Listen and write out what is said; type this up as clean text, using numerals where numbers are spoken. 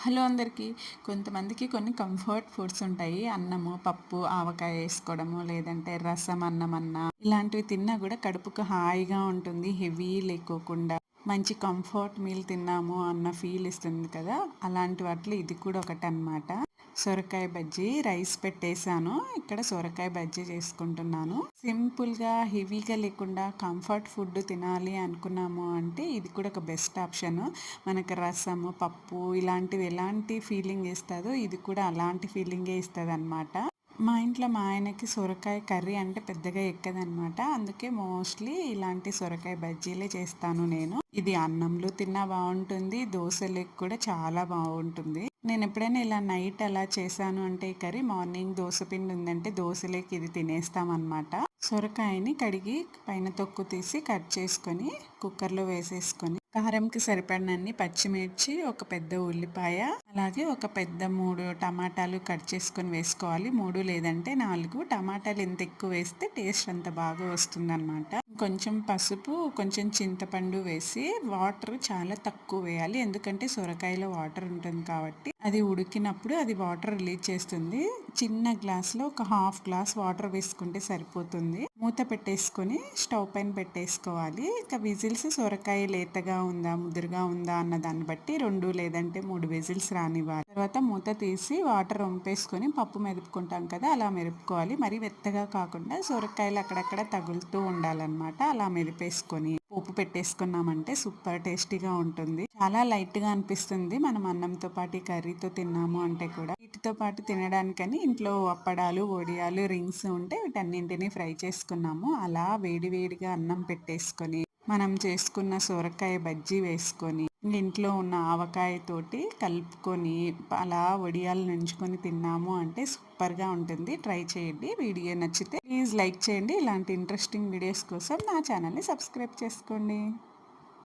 Hello అందరికీ. కొంతమందికి కొన్ని కంఫర్ట్ ఫుడ్స్ ఉంటాయి. అన్నము, పప్పు, ఆవకాయ వేసుకోవడము, లేదంటే రసం అన్నమన్నా ఇలాంటివి తిన్నా కూడా కడుపుకు హాయిగా ఉంటుంది. హెవీ లేకోకుండా మంచి కంఫర్ట్ మీల్ తిన్నాము అన్న ఫీల్ ఇస్తుంది కదా! అలాంటి వాటిలో ఇది కూడా ఒకటనమాట. సొరకాయ బజ్జీ రైస్ పెట్టేశాను. ఇక్కడ సొరకాయ బజ్జీ చేసుకుంటున్నాను. సింపుల్‌గా, హెవీగా లేకుండా కంఫర్ట్ ఫుడ్ తినాలి అనుకున్నాము అంటే ఇది కూడా ఒక బెస్ట్ ఆప్షను. మనకు రసము, పప్పు ఇలాంటివి ఎలాంటి ఫీలింగ్ ఇస్తదో ఇది కూడా అలాంటి ఫీలింగే ఇస్తదనమాట. మా ఇంట్లో మా ఆయనకి సొరకాయ కర్రీ అంటే పెద్దగా ఎక్కదనమాట. అందుకే మోస్ట్‌లీ ఇలాంటి సొరకాయ బజ్జీలే చేస్తాను నేను. ఇది అన్నంలో తిన్నా బావుంటుంది. దోసలోకి కూడా చాలా బావుంటుంది. నేను ఎప్పుడైనా ఇలా నైట్ అలా చేశాను అంటే ఈ కర్రీ మార్నింగ్ దోస పిండి ఉందంటే దోసలోకి ఇది తినేస్తామన్నమాట. సొరకాయని కడిగి పైన తొక్కు తీసి కట్ చేసుకొని కుక్కర్‌లో వేసేసుకొని కారంకి సరిపడినన్ని పచ్చిమిర్చి, ఒక పెద్ద ఉల్లిపాయ, అలాగే ఒక పెద్ద 3 టమాటాలు కట్ చేసుకొని వేసుకోవాలి. 3 లేదంటే 4. టమాటాలు ఎంత ఎక్కువ వేస్తే టేస్ట్ అంత బాగా వస్తుందన్నమాట. కొంచెం పసుపు, కొంచెం చింతపండు వేసి వాటర్ చాలా తక్కువ వేయాలి. ఎందుకంటే సొరకాయలో వాటర్ ఉంటుంది కాబట్టి అది ఉడికినప్పుడు అది వాటర్ రిలీజ్ చేస్తుంది. చిన్న గ్లాస్లో ఒక హాఫ్ గ్లాస్ వాటర్ వేసుకుంటే సరిపోతుంది. మూత పెట్టేసుకొని స్టవ్ పైన పెట్టేసుకోవాలి. ఇక విజిల్స్ సొరకాయ లేతగా ఉందా, ముదురుగా ఉందా అన్న దాన్ని బట్టి 2 లేదంటే 3 విజిల్స్ రానివ్వాలి. తర్వాత మూత తీసి వాటర్ వంపేసుకొని పప్పు మెదుపుకుంటాం కదా, అలా మెదుపుకోవాలి. మరి మెత్తగా కాకుండా సొరకాయలు అక్కడక్కడ తగులుతూ ఉండాలన్నమాట. అలా మెదిపేసుకొని పోపు పెట్టేసుకున్నామంటే సూపర్ టేస్టీగా ఉంటుంది. చాలా లైట్గా అనిపిస్తుంది మనం అన్నంతో పాటు కర్రీతో తిన్నాము అంటే కూడా. వీటితో పాటు తినడానికని ఇంట్లో అప్పడాలు, వడియాలు, రింగ్స్ ఉంటే వీటన్నింటినీ ఫ్రై చేసుకున్నాము. అలా వేడివేడిగా అన్నం పెట్టేసుకొని మనం చేసుకున్న సొరకాయ బజ్జీ వేసుకొని ఇంట్లో ఉన్న ఆవకాయతోటి కలుపుకొని అలా వడియాలు నంచుకొని తిన్నాము అంటే సూపర్గా ఉంటుంది. ట్రై చేయండి. వీడియో నచ్చితే ప్లీజ్ లైక్ చేయండి. ఇలాంటి ఇంట్రెస్టింగ్ వీడియోస్ కోసం నా ఛానల్ని సబ్స్క్రైబ్ చేసుకోండి.